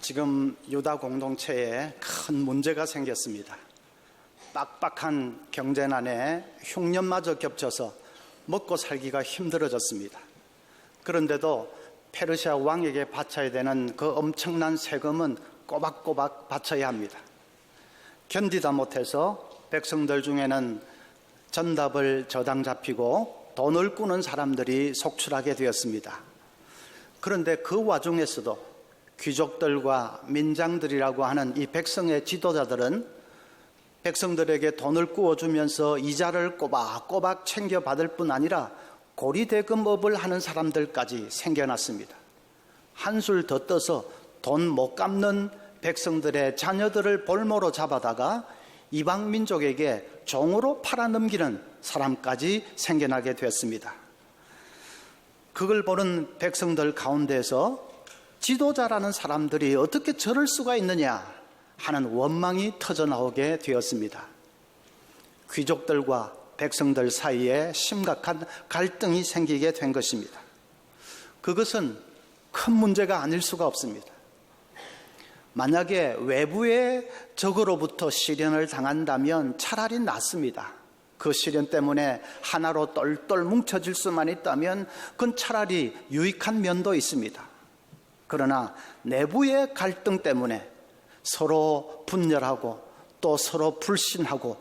지금 유다 공동체에 큰 문제가 생겼습니다. 빡빡한 경제난에 흉년마저 겹쳐서 먹고 살기가 힘들어졌습니다. 그런데도 페르시아 왕에게 바쳐야 되는 그 엄청난 세금은 꼬박꼬박 바쳐야 합니다. 견디다 못해서 백성들 중에는 전답을 저당 잡히고 돈을 꾸는 사람들이 속출하게 되었습니다. 그런데 그 와중에서도 귀족들과 민장들이라고 하는 이 백성의 지도자들은 백성들에게 돈을 꾸어주면서 이자를 꼬박꼬박 챙겨받을 뿐 아니라 고리대금업을 하는 사람들까지 생겨났습니다. 한술 더 떠서 돈 못 갚는 백성들의 자녀들을 볼모로 잡아다가 이방 민족에게 종으로 팔아넘기는 사람까지 생겨나게 되었습니다. 그걸 보는 백성들 가운데서 지도자라는 사람들이 어떻게 저럴 수가 있느냐 하는 원망이 터져나오게 되었습니다. 귀족들과 백성들 사이에 심각한 갈등이 생기게 된 것입니다. 그것은 큰 문제가 아닐 수가 없습니다. 만약에 외부의 적으로부터 시련을 당한다면 차라리 낫습니다. 그 시련 때문에 하나로 똘똘 뭉쳐질 수만 있다면 그건 차라리 유익한 면도 있습니다. 그러나 내부의 갈등 때문에 서로 분열하고 또 서로 불신하고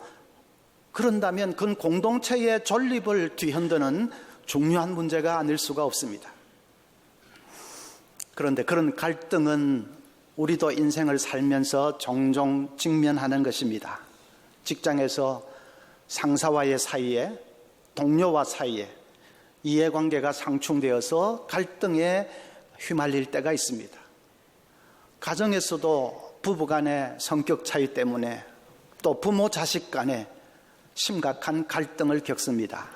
그런다면 그건 공동체의 존립을 뒤흔드는 중요한 문제가 아닐 수가 없습니다. 그런데 그런 갈등은 우리도 인생을 살면서 종종 직면하는 것입니다. 직장에서 상사와의 사이에, 동료와 사이에 이해관계가 상충되어서 갈등에 휘말릴 때가 있습니다. 가정에서도 부부간의 성격 차이 때문에 또 부모 자식 간에 심각한 갈등을 겪습니다.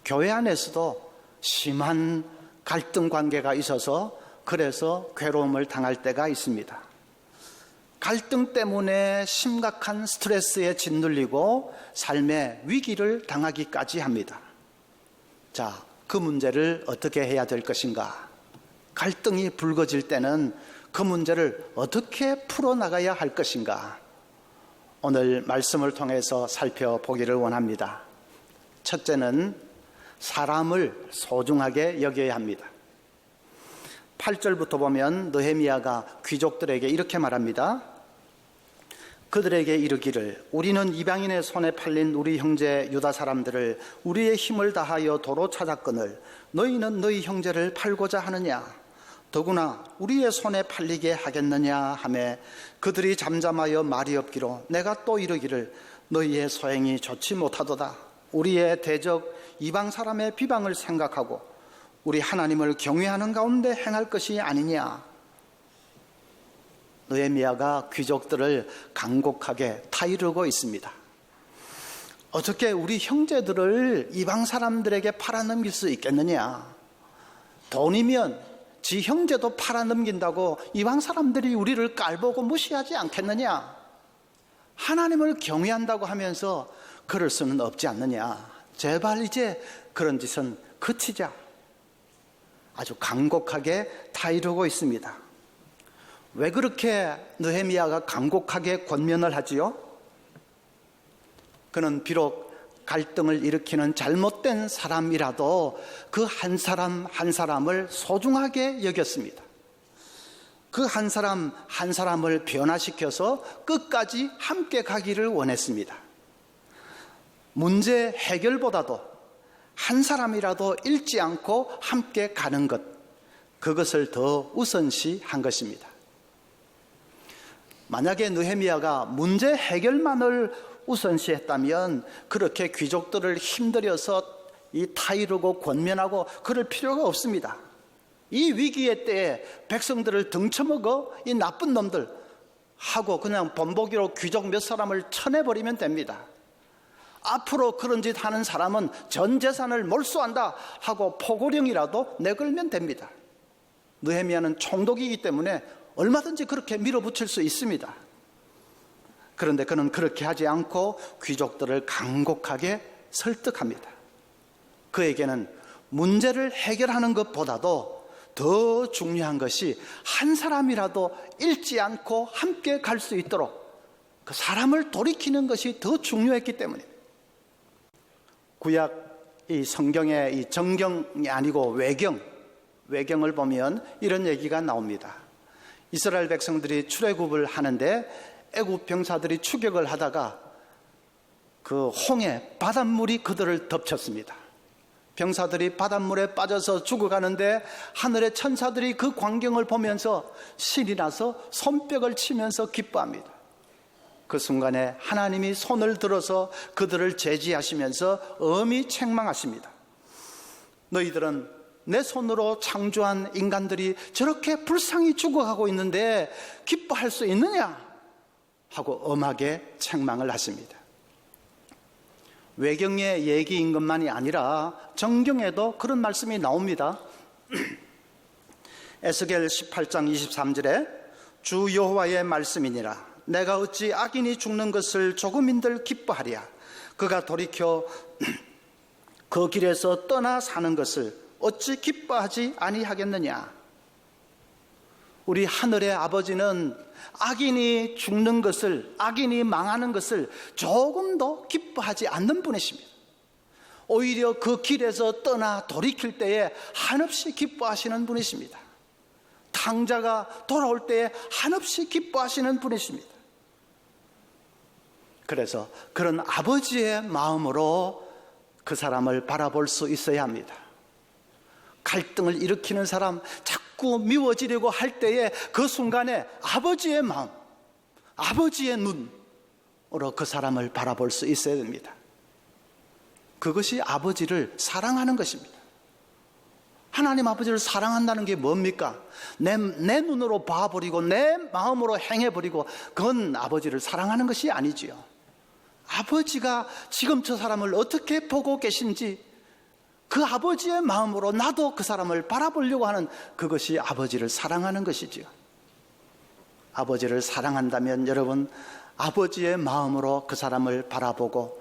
교회 안에서도 심한 갈등 관계가 있어서 그래서 괴로움을 당할 때가 있습니다. 갈등 때문에 심각한 스트레스에 짓눌리고 삶의 위기를 당하기까지 합니다. 자, 그 문제를 어떻게 해야 될 것인가? 갈등이 불거질 때는 그 문제를 어떻게 풀어나가야 할 것인가? 오늘 말씀을 통해서 살펴보기를 원합니다. 첫째는 사람을 소중하게 여겨야 합니다. 8절부터 보면 느헤미야가 귀족들에게 이렇게 말합니다. 그들에게 이르기를 우리는 이방인의 손에 팔린 우리 형제 유다 사람들을 우리의 힘을 다하여 도로 찾았거늘 너희는 너희 형제를 팔고자 하느냐? 더구나 우리의 손에 팔리게 하겠느냐 하매 그들이 잠잠하여 말이 없기로 내가 또 이르기를 너희의 소행이 좋지 못하도다. 우리의 대적 이방 사람의 비방을 생각하고 우리 하나님을 경외하는 가운데 행할 것이 아니냐. 느헤미야가 귀족들을 간곡하게 타이르고 있습니다. 어떻게 우리 형제들을 이방 사람들에게 팔아넘길 수 있겠느냐. 돈이면 지 형제도 팔아넘긴다고 이방 사람들이 우리를 깔보고 무시하지 않겠느냐. 하나님을 경외한다고 하면서 그럴 수는 없지 않느냐. 제발 이제 그런 짓은 그치자. 아주 간곡하게 타이르고 있습니다. 왜 그렇게 느헤미야가 간곡하게 권면을 하지요? 그는 비록 갈등을 일으키는 잘못된 사람이라도 그 한 사람 한 사람을 소중하게 여겼습니다. 그 한 사람 한 사람을 변화시켜서 끝까지 함께 가기를 원했습니다. 문제 해결보다도 한 사람이라도 잃지 않고 함께 가는 것, 그것을 더 우선시한 것입니다. 만약에 느헤미야가 문제 해결만을 우선시했다면 그렇게 귀족들을 힘들여서 이 타이르고 권면하고 그럴 필요가 없습니다. 이 위기의 때에 백성들을 등쳐먹어 이 나쁜 놈들 하고 그냥 본보기로 귀족 몇 사람을 쳐내버리면 됩니다. 앞으로 그런 짓 하는 사람은 전 재산을 몰수한다 하고 포고령이라도 내걸면 됩니다. 느헤미야는 총독이기 때문에 얼마든지 그렇게 밀어붙일 수 있습니다. 그런데 그는 그렇게 하지 않고 귀족들을 간곡하게 설득합니다. 그에게는 문제를 해결하는 것보다도 더 중요한 것이 한 사람이라도 잃지 않고 함께 갈 수 있도록 그 사람을 돌이키는 것이 더 중요했기 때문입니다. 구약 이 성경의 이 정경이 아니고 외경을 보면 이런 얘기가 나옵니다. 이스라엘 백성들이 출애굽을 하는데 애굽 병사들이 추격을 하다가 그 홍해 바닷물이 그들을 덮쳤습니다. 병사들이 바닷물에 빠져서 죽어가는데 하늘의 천사들이 그 광경을 보면서 신이 나서 손뼉을 치면서 기뻐합니다. 그 순간에 하나님이 손을 들어서 그들을 제지하시면서 엄히 책망하십니다. 너희들은 내 손으로 창조한 인간들이 저렇게 불쌍히 죽어가고 있는데 기뻐할 수 있느냐? 하고 엄하게 책망을 하십니다. 외경의 얘기인 것만이 아니라 정경에도 그런 말씀이 나옵니다. 에스겔 18장 23절에 주 여호와의 말씀이니라. 내가 어찌 악인이 죽는 것을 조금인들 기뻐하랴. 그가 돌이켜 그 길에서 떠나 사는 것을 어찌 기뻐하지 아니하겠느냐. 우리 하늘의 아버지는 악인이 죽는 것을, 악인이 망하는 것을 조금도 기뻐하지 않는 분이십니다. 오히려 그 길에서 떠나 돌이킬 때에 한없이 기뻐하시는 분이십니다. 탕자가 돌아올 때에 한없이 기뻐하시는 분이십니다. 그래서 그런 아버지의 마음으로 그 사람을 바라볼 수 있어야 합니다. 갈등을 일으키는 사람, 자꾸 미워지려고 할 때에 그 순간에 아버지의 마음, 아버지의 눈으로 그 사람을 바라볼 수 있어야 됩니다. 그것이 아버지를 사랑하는 것입니다. 하나님 아버지를 사랑한다는 게 뭡니까? 내 눈으로 봐버리고 내 마음으로 행해버리고 그건 아버지를 사랑하는 것이 아니지요. 아버지가 지금 저 사람을 어떻게 보고 계신지 그 아버지의 마음으로 나도 그 사람을 바라보려고 하는 그것이 아버지를 사랑하는 것이지요. 아버지를 사랑한다면 여러분 아버지의 마음으로 그 사람을 바라보고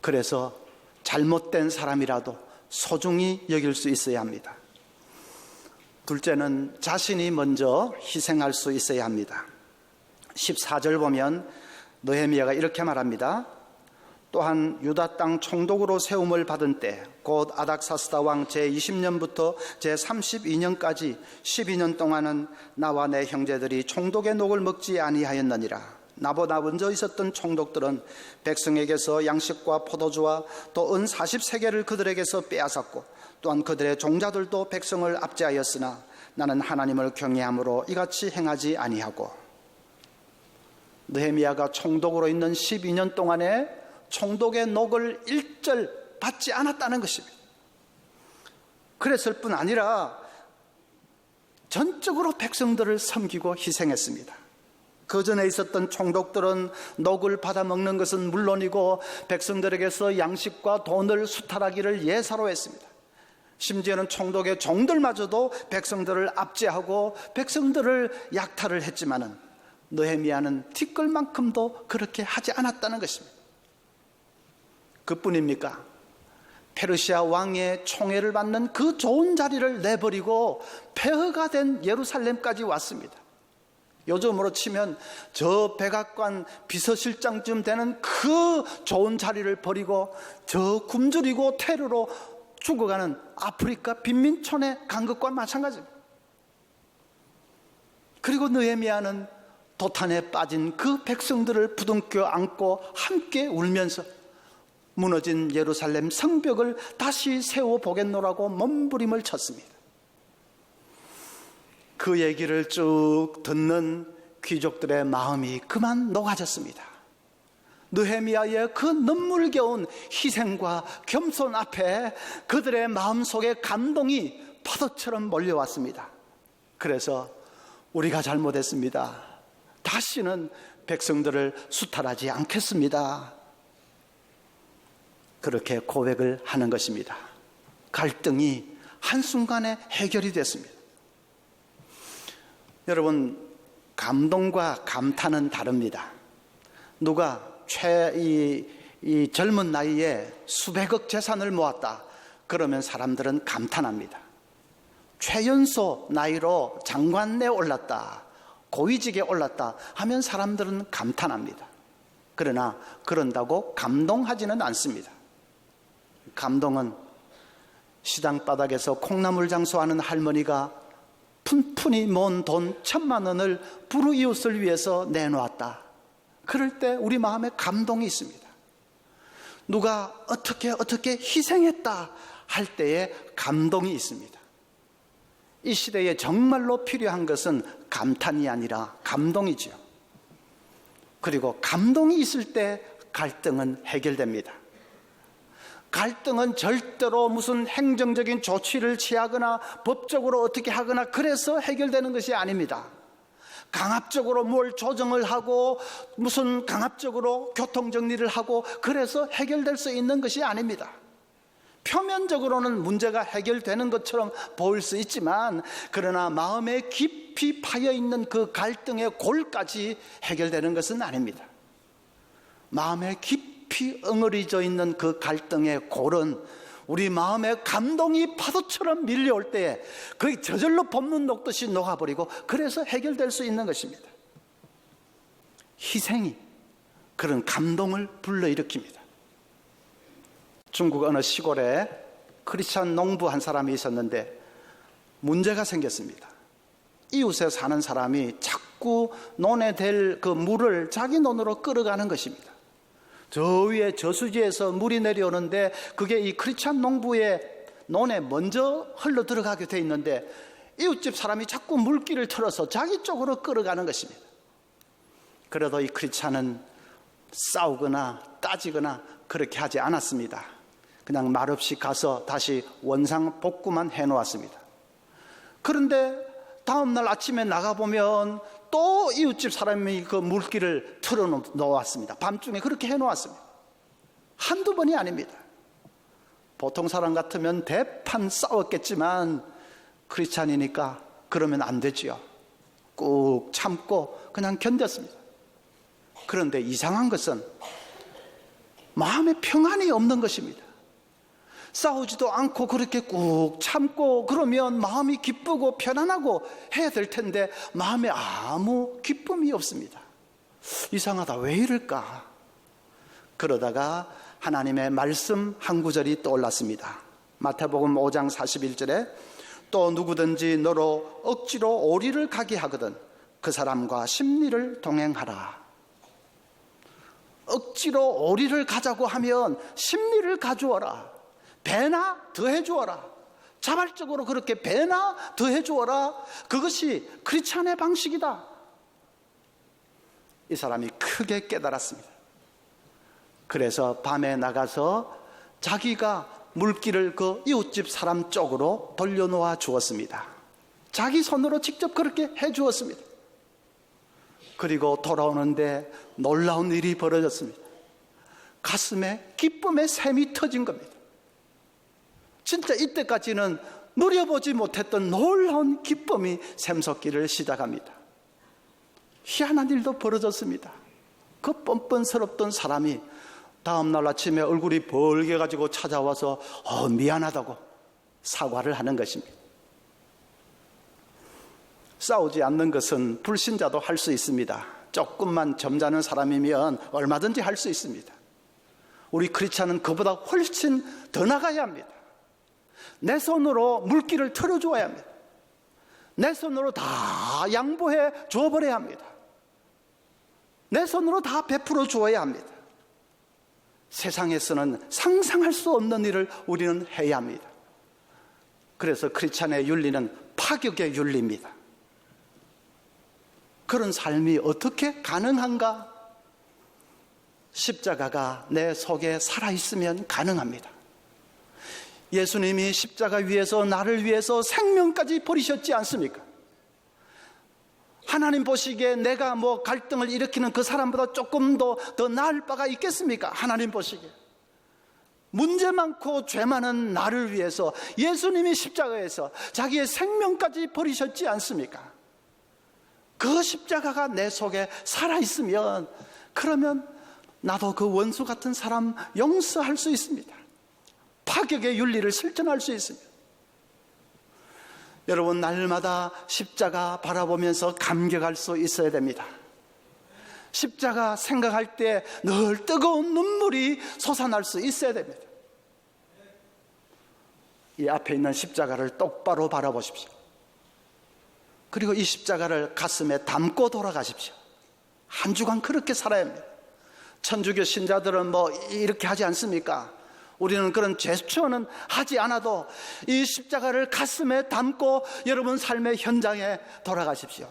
그래서 잘못된 사람이라도 소중히 여길 수 있어야 합니다. 둘째는 자신이 먼저 희생할 수 있어야 합니다. 14절 보면 느헤미야가 이렇게 말합니다. 또한 유다 땅 총독으로 세움을 받은 때 곧 아닥사스다 왕 제20년부터 제32년까지 12년 동안은 나와 내 형제들이 총독의 녹을 먹지 아니하였느니라. 나보다 먼저 있었던 총독들은 백성에게서 양식과 포도주와 또 은 40세겔을 그들에게서 빼앗았고 또한 그들의 종자들도 백성을 압제하였으나 나는 하나님을 경외함으로 이같이 행하지 아니하고. 느헤미야가 총독으로 있는 12년 동안에 총독의 녹을 일절 받지 않았다는 것입니다. 그랬을 뿐 아니라 전적으로 백성들을 섬기고 희생했습니다. 그 전에 있었던 총독들은 녹을 받아먹는 것은 물론이고 백성들에게서 양식과 돈을 수탈하기를 예사로 했습니다. 심지어는 총독의 종들마저도 백성들을 압제하고 백성들을 약탈을 했지만은 느헤미야는 티끌만큼도 그렇게 하지 않았다는 것입니다. 그뿐입니까? 페르시아 왕의 총애를 받는 그 좋은 자리를 내버리고 폐허가 된 예루살렘까지 왔습니다. 요즘으로 치면 저 백악관 비서실장쯤 되는 그 좋은 자리를 버리고 저 굶주리고 테러로 죽어가는 아프리카 빈민촌에 간 것과 마찬가지입니다. 그리고 느헤미야는 도탄에 빠진 그 백성들을 부둥켜 안고 함께 울면서 무너진 예루살렘 성벽을 다시 세워보겠노라고 몸부림을 쳤습니다. 그 얘기를 쭉 듣는 귀족들의 마음이 그만 녹아졌습니다. 느헤미야의 그 눈물겨운 희생과 겸손 앞에 그들의 마음속에 감동이 파도처럼 몰려왔습니다. 그래서 우리가 잘못했습니다. 다시는 백성들을 수탈하지 않겠습니다. 그렇게 고백을 하는 것입니다. 갈등이 한순간에 해결이 됐습니다. 여러분, 감동과 감탄은 다릅니다. 누가 이 젊은 나이에 수백억 재산을 모았다 그러면 사람들은 감탄합니다. 최연소 나이로 장관에 올랐다, 고위직에 올랐다 하면 사람들은 감탄합니다. 그러나 그런다고 감동하지는 않습니다. 감동은 시장 바닥에서 콩나물 장수하는 할머니가 푼푼이 모은 돈 1,000만 원을 불우이웃을 위해서 내놓았다. 그럴 때 우리 마음에 감동이 있습니다. 누가 어떻게 희생했다 할 때에 감동이 있습니다. 이 시대에 정말로 필요한 것은 감탄이 아니라 감동이지요. 그리고 감동이 있을 때 갈등은 해결됩니다. 갈등은 절대로 무슨 행정적인 조치를 취하거나 법적으로 어떻게 하거나 그래서 해결되는 것이 아닙니다. 강압적으로 뭘 조정을 하고 무슨 강압적으로 교통정리를 하고 그래서 해결될 수 있는 것이 아닙니다. 표면적으로는 문제가 해결되는 것처럼 보일 수 있지만 그러나 마음에 깊이 파여있는 그 갈등의 골까지 해결되는 것은 아닙니다. 마음에 깊이 엉어리져 있는 그 갈등의 골은 우리 마음에 감동이 파도처럼 밀려올 때에 거의 저절로 볶는 녹듯이 녹아버리고 그래서 해결될 수 있는 것입니다. 희생이 그런 감동을 불러일으킵니다. 중국 어느 시골에 크리스찬 농부 한 사람이 있었는데 문제가 생겼습니다. 이웃에 사는 사람이 자꾸 논에 댈 그 물을 자기 논으로 끌어가는 것입니다. 저 위에 저수지에서 물이 내려오는데 그게 이 크리스찬 농부의 논에 먼저 흘러 들어가게 돼 있는데 이웃집 사람이 자꾸 물길을 틀어서 자기 쪽으로 끌어가는 것입니다. 그래도 이 크리스찬은 싸우거나 따지거나 그렇게 하지 않았습니다. 그냥 말없이 가서 다시 원상복구만 해놓았습니다. 그런데 다음날 아침에 나가보면 또 이웃집 사람이 그 물길을 틀어놓았습니다. 밤중에 그렇게 해놓았습니다. 한두 번이 아닙니다. 보통 사람 같으면 대판 싸웠겠지만 크리스찬이니까 그러면 안 되지요. 꾹 참고 그냥 견뎠습니다. 그런데 이상한 것은 마음에 평안이 없는 것입니다. 싸우지도 않고 그렇게 꾹 참고 그러면 마음이 기쁘고 편안하고 해야 될 텐데 마음에 아무 기쁨이 없습니다. 이상하다, 왜 이럴까? 그러다가 하나님의 말씀 한 구절이 떠올랐습니다. 마태복음 5장 41절에 또 누구든지 너로 억지로 오리를 가게 하거든 그 사람과 십리를 동행하라. 억지로 오리를 가자고 하면 십리를 가주어라. 배나 더해 주어라. 자발적으로 그렇게 배나 더해 주어라. 그것이 크리스찬의 방식이다. 이 사람이 크게 깨달았습니다. 그래서 밤에 나가서 자기가 물길을 그 이웃집 사람 쪽으로 돌려놓아 주었습니다. 자기 손으로 직접 그렇게 해 주었습니다. 그리고 돌아오는데 놀라운 일이 벌어졌습니다. 가슴에 기쁨의 샘이 터진 겁니다. 진짜 이때까지는 누려보지 못했던 놀라운 기쁨이 샘솟기를 시작합니다. 희한한 일도 벌어졌습니다. 그 뻔뻔스럽던 사람이 다음날 아침에 얼굴이 벌게가지고 찾아와서 미안하다고 사과를 하는 것입니다. 싸우지 않는 것은 불신자도 할 수 있습니다. 조금만 점잖은 사람이면 얼마든지 할 수 있습니다. 우리 크리스찬은 그보다 훨씬 더 나가야 합니다. 내 손으로 물길을 틀어주어야 합니다. 내 손으로 다 양보해 줘버려야 합니다. 내 손으로 다 베풀어 주어야 합니다. 세상에서는 상상할 수 없는 일을 우리는 해야 합니다. 그래서 크리스찬의 윤리는 파격의 윤리입니다. 그런 삶이 어떻게 가능한가? 십자가가 내 속에 살아있으면 가능합니다. 예수님이 십자가 위에서 나를 위해서 생명까지 버리셨지 않습니까? 하나님 보시기에 내가 뭐 갈등을 일으키는 그 사람보다 조금 더 나을 바가 있겠습니까? 하나님 보시기에 문제 많고 죄 많은 나를 위해서 예수님이 십자가에서 자기의 생명까지 버리셨지 않습니까? 그 십자가가 내 속에 살아있으면 그러면 나도 그 원수 같은 사람 용서할 수 있습니다. 파격의 윤리를 실천할 수 있습니다. 여러분, 날마다 십자가 바라보면서 감격할 수 있어야 됩니다. 십자가 생각할 때 늘 뜨거운 눈물이 솟아날 수 있어야 됩니다. 이 앞에 있는 십자가를 똑바로 바라보십시오. 그리고 이 십자가를 가슴에 담고 돌아가십시오. 한 주간 그렇게 살아야 합니다. 천주교 신자들은 뭐 이렇게 하지 않습니까? 우리는 그런 제스처는 하지 않아도 이 십자가를 가슴에 담고 여러분 삶의 현장에 돌아가십시오.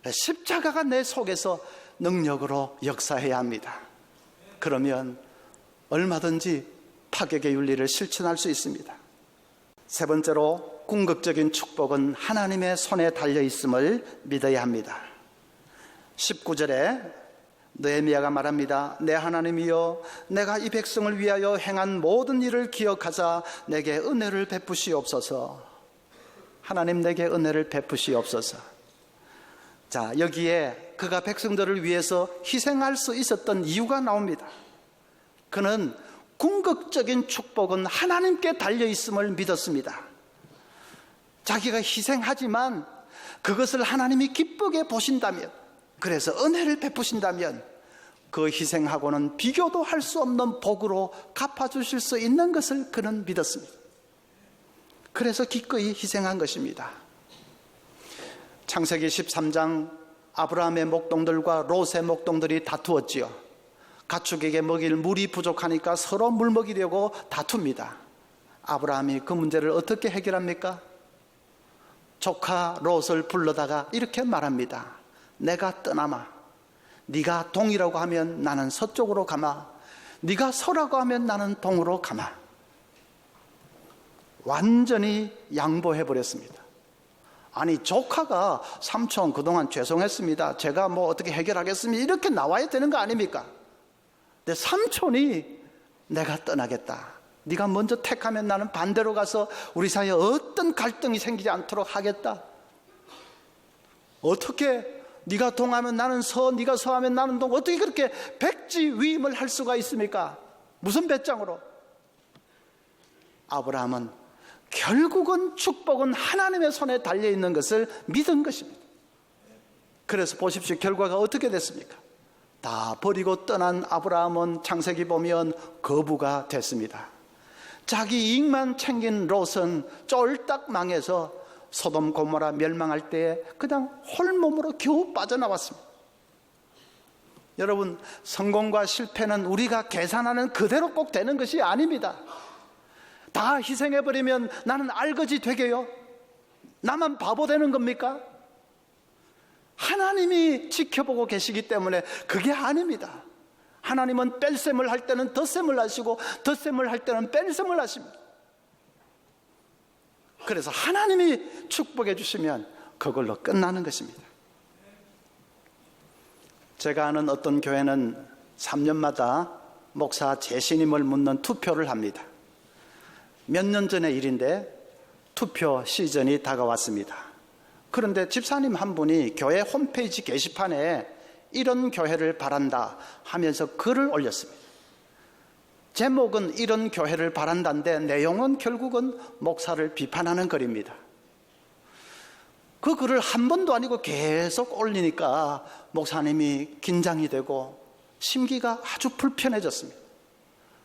십자가가 내 속에서 능력으로 역사해야 합니다. 그러면 얼마든지 파격의 윤리를 실천할 수 있습니다. 세 번째로, 궁극적인 축복은 하나님의 손에 달려 있음을 믿어야 합니다. 19절에 느헤미야가 말합니다. 내 하나님이여, 내가 이 백성을 위하여 행한 모든 일을 기억하사 내게 은혜를 베푸시옵소서. 하나님, 내게 은혜를 베푸시옵소서. 자, 여기에 그가 백성들을 위해서 희생할 수 있었던 이유가 나옵니다. 그는 궁극적인 축복은 하나님께 달려 있음을 믿었습니다. 자기가 희생하지만 그것을 하나님이 기쁘게 보신다면, 그래서 은혜를 베푸신다면 그 희생하고는 비교도 할 수 없는 복으로 갚아주실 수 있는 것을 그는 믿었습니다. 그래서 기꺼이 희생한 것입니다. 창세기 13장, 아브라함의 목동들과 롯의 목동들이 다투었지요. 가축에게 먹일 물이 부족하니까 서로 물 먹이려고 다툽니다. 아브라함이 그 문제를 어떻게 해결합니까? 조카 롯을 불러다가 이렇게 말합니다. 내가 떠나마. 네가 동이라고 하면 나는 서쪽으로 가마. 네가 서라고 하면 나는 동으로 가마. 완전히 양보해버렸습니다. 아니, 조카가 삼촌 그동안 죄송했습니다, 제가 뭐 어떻게 해결하겠습니다, 이렇게 나와야 되는 거 아닙니까? 근데 삼촌이 내가 떠나겠다, 네가 먼저 택하면 나는 반대로 가서 우리 사이에 어떤 갈등이 생기지 않도록 하겠다. 어떻게 네가 동하면 나는 서, 네가 서하면 나는 동, 어떻게 그렇게 백지위임을 할 수가 있습니까? 무슨 배짱으로? 아브라함은 결국은 축복은 하나님의 손에 달려있는 것을 믿은 것입니다. 그래서 보십시오, 결과가 어떻게 됐습니까? 다 버리고 떠난 아브라함은 창세기 보면 거부가 됐습니다. 자기 이익만 챙긴 롯은 쫄딱 망해서 소돔 고모라 멸망할 때 그냥 홀몸으로 겨우 빠져나왔습니다. 여러분, 성공과 실패는 우리가 계산하는 그대로 꼭 되는 것이 아닙니다. 다 희생해버리면 나는 알거지 되게요? 나만 바보 되는 겁니까? 하나님이 지켜보고 계시기 때문에 그게 아닙니다. 하나님은 뺄셈을 할 때는 덧셈을 하시고 덧셈을 할 때는 뺄셈을 하십니다. 그래서 하나님이 축복해 주시면 그걸로 끝나는 것입니다. 제가 아는 어떤 교회는 3년마다 목사 재신임을 묻는 투표를 합니다. 몇 년 전의 일인데 투표 시즌이 다가왔습니다. 그런데 집사님 한 분이 교회 홈페이지 게시판에 이런 교회를 바란다 하면서 글을 올렸습니다. 제목은 이런 교회를 바란다인데 내용은 결국은 목사를 비판하는 글입니다. 그 글을 한 번도 아니고 계속 올리니까 목사님이 긴장이 되고 심기가 아주 불편해졌습니다.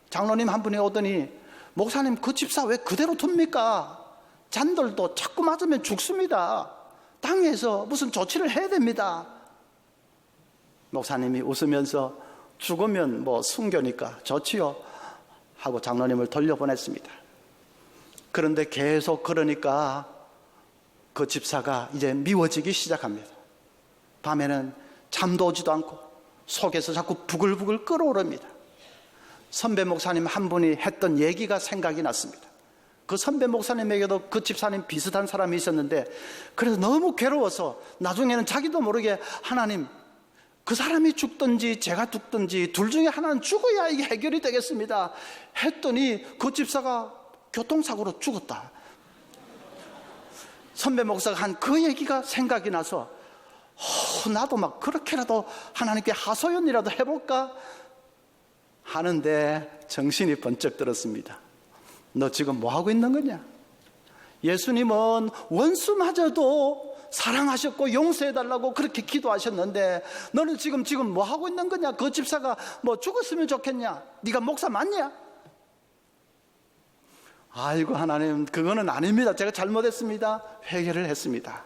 장로님 한 분이 오더니 목사님, 그 집사 왜 그대로 둡니까? 잔들도 자꾸 맞으면 죽습니다. 당에서 무슨 조치를 해야 됩니다. 목사님이 웃으면서 죽으면 뭐 순교니까 좋지요 하고 장로님을 돌려보냈습니다. 그런데 계속 그러니까 그 집사가 이제 미워지기 시작합니다. 밤에는 잠도 오지도 않고 속에서 자꾸 부글부글 끓어오릅니다. 선배 목사님 한 분이 했던 얘기가 생각이 났습니다. 그 선배 목사님에게도 그 집사님 비슷한 사람이 있었는데, 그래서 너무 괴로워서 나중에는 자기도 모르게 하나님, 그 사람이 죽든지 제가 죽든지 둘 중에 하나는 죽어야 이게 해결이 되겠습니다 했더니 그 집사가 교통사고로 죽었다. 선배 목사가 한 그 얘기가 생각이 나서 나도 막 그렇게라도 하나님께 하소연이라도 해볼까 하는데 정신이 번쩍 들었습니다. 너 지금 뭐 하고 있는 거냐? 예수님은 원수마저도 사랑하셨고 용서해달라고 그렇게 기도하셨는데 너는 지금 뭐 하고 있는 거냐? 그 집사가 뭐 죽었으면 좋겠냐? 네가 목사 맞냐? 아이고 하나님, 그거는 아닙니다. 제가 잘못했습니다. 회개를 했습니다.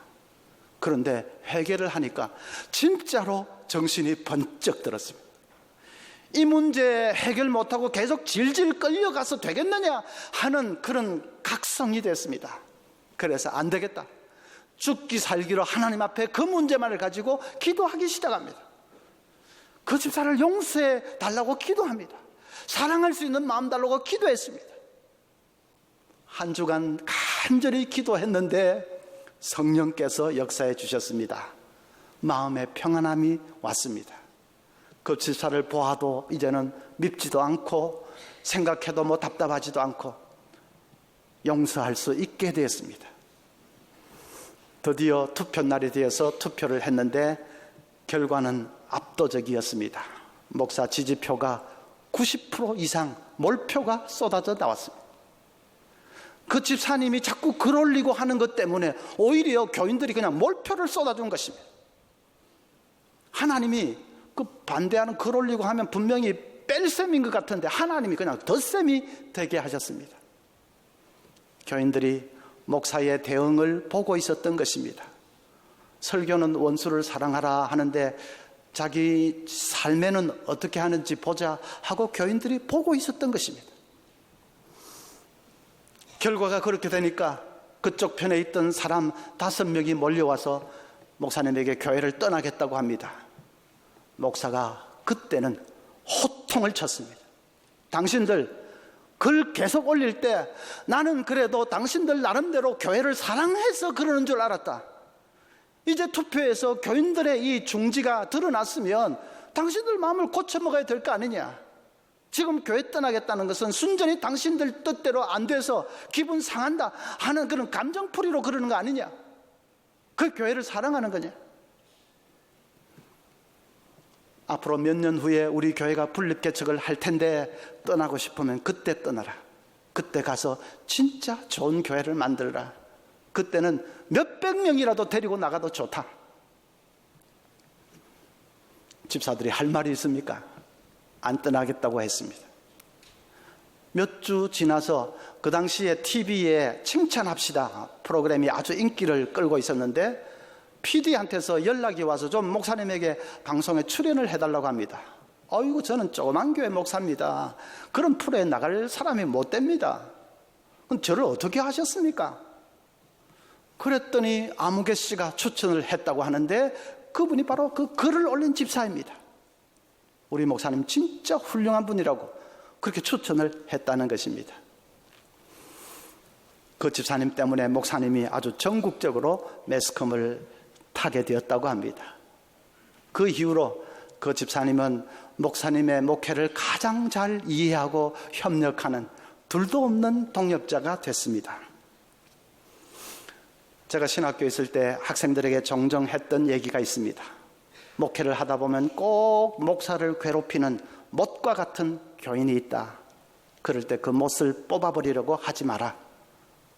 그런데 회개를 하니까 진짜로 정신이 번쩍 들었습니다. 이 문제 해결 못하고 계속 질질 끌려가서 되겠느냐 하는 그런 각성이 됐습니다. 그래서 안 되겠다. 죽기 살기로 하나님 앞에 그 문제만을 가지고 기도하기 시작합니다. 그 집사를 용서해 달라고 기도합니다. 사랑할 수 있는 마음 달라고 기도했습니다. 한 주간 간절히 기도했는데 성령께서 역사해 주셨습니다. 마음의 평안함이 왔습니다. 그 집사를 보아도 이제는 밉지도 않고 생각해도 뭐 답답하지도 않고 용서할 수 있게 되었습니다. 드디어 투표날이 되어서 투표를 했는데 결과는 압도적이었습니다. 목사 지지표가 90% 이상 몰표가 쏟아져 나왔습니다. 그 집사님이 자꾸 글 올리고 하는 것 때문에 오히려 교인들이 그냥 몰표를 쏟아준 것입니다. 하나님이 그 반대하는 글 올리고 하면 분명히 뺄 셈인 것 같은데 하나님이 그냥 덧셈이 되게 하셨습니다. 교인들이 목사의 대응을 보고 있었던 것입니다. 설교는 원수를 사랑하라 하는데 자기 삶에는 어떻게 하는지 보자 하고 교인들이 보고 있었던 것입니다. 결과가 그렇게 되니까 그쪽 편에 있던 사람 5명이 몰려와서 목사님에게 교회를 떠나겠다고 합니다. 목사가 그때는 호통을 쳤습니다. 당신들 글 계속 올릴 때 나는 그래도 당신들 나름대로 교회를 사랑해서 그러는 줄 알았다. 이제 투표에서 교인들의 이 중지가 드러났으면 당신들 마음을 고쳐먹어야 될 거 아니냐. 지금 교회 떠나겠다는 것은 순전히 당신들 뜻대로 안 돼서 기분 상한다 하는 그런 감정풀이로 그러는 거 아니냐. 그 교회를 사랑하는 거냐. 앞으로 몇 년 후에 우리 교회가 분립개척을 할 텐데 떠나고 싶으면 그때 떠나라. 그때 가서 진짜 좋은 교회를 만들어라. 그때는 몇백 명이라도 데리고 나가도 좋다. 집사들이 할 말이 있습니까? 안 떠나겠다고 했습니다. 몇 주 지나서 그 당시에 TV에 칭찬합시다 프로그램이 아주 인기를 끌고 있었는데 PD한테서 연락이 와서 좀 목사님에게 방송에 출연을 해달라고 합니다. 아이고 저는 조그만 교회 목사입니다. 그런 프로에 나갈 사람이 못 됩니다. 그럼 저를 어떻게 하셨습니까? 그랬더니 아무개 씨가 추천을 했다고 하는데 그분이 바로 그 글을 올린 집사입니다. 우리 목사님 진짜 훌륭한 분이라고 그렇게 추천을 했다는 것입니다. 그 집사님 때문에 목사님이 아주 전국적으로 매스컴을 타게 되었다고 합니다. 그 이후로 그 집사님은 목사님의 목회를 가장 잘 이해하고 협력하는 둘도 없는 동역자가 됐습니다. 제가 신학교에 있을 때 학생들에게 종종 했던 얘기가 있습니다. 목회를 하다 보면 꼭 목사를 괴롭히는 못과 같은 교인이 있다. 그럴 때 그 못을 뽑아버리려고 하지 마라.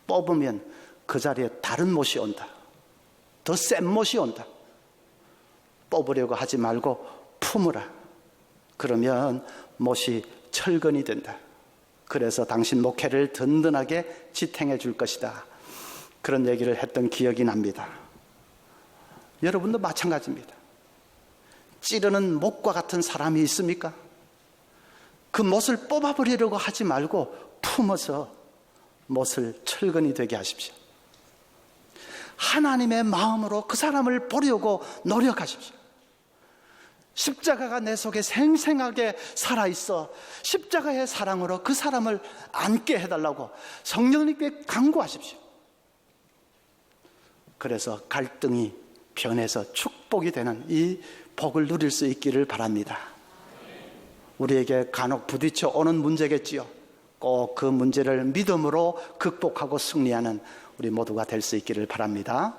뽑으면 그 자리에 다른 못이 온다. 더 센 못이 온다. 뽑으려고 하지 말고 품으라. 그러면 못이 철근이 된다. 그래서 당신 목회를 든든하게 지탱해 줄 것이다. 그런 얘기를 했던 기억이 납니다. 여러분도 마찬가지입니다. 찌르는 못과 같은 사람이 있습니까? 그 못을 뽑아버리려고 하지 말고 품어서 못을 철근이 되게 하십시오. 하나님의 마음으로 그 사람을 보려고 노력하십시오. 십자가가 내 속에 생생하게 살아있어 십자가의 사랑으로 그 사람을 안게 해달라고 성령님께 간구하십시오. 그래서 갈등이 변해서 축복이 되는 이 복을 누릴 수 있기를 바랍니다. 우리에게 간혹 부딪혀 오는 문제겠지요. 꼭 그 문제를 믿음으로 극복하고 승리하는 우리 모두가 될 수 있기를 바랍니다.